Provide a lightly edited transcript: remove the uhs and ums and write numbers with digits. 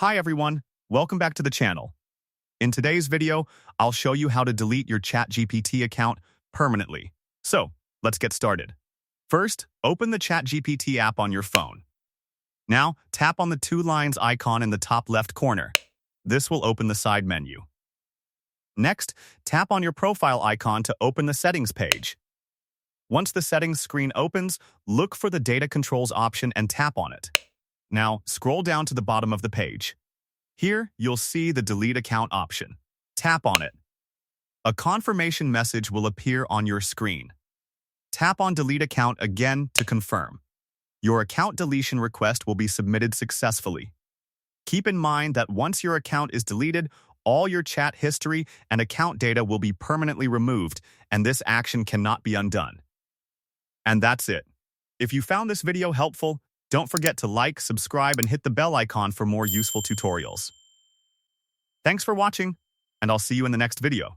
Hi everyone, welcome back to the channel. In today's video, I'll show you how to delete your ChatGPT account permanently. So, let's get started. First, open the ChatGPT app on your phone. Now, tap on the two lines icon in the top left corner. This will open the side menu. Next, tap on your profile icon to open the settings page. Once the settings screen opens, look for the data controls option and tap on it. Now, scroll down to the bottom of the page. Here, you'll see the delete account option. Tap on it. A confirmation message will appear on your screen. Tap on delete account again to confirm. Your account deletion request will be submitted successfully. Keep in mind that once your account is deleted, all your chat history and account data will be permanently removed, and this action cannot be undone. And that's it. If you found this video helpful, don't forget to like, subscribe, and hit the bell icon for more useful tutorials. Thanks for watching, and I'll see you in the next video.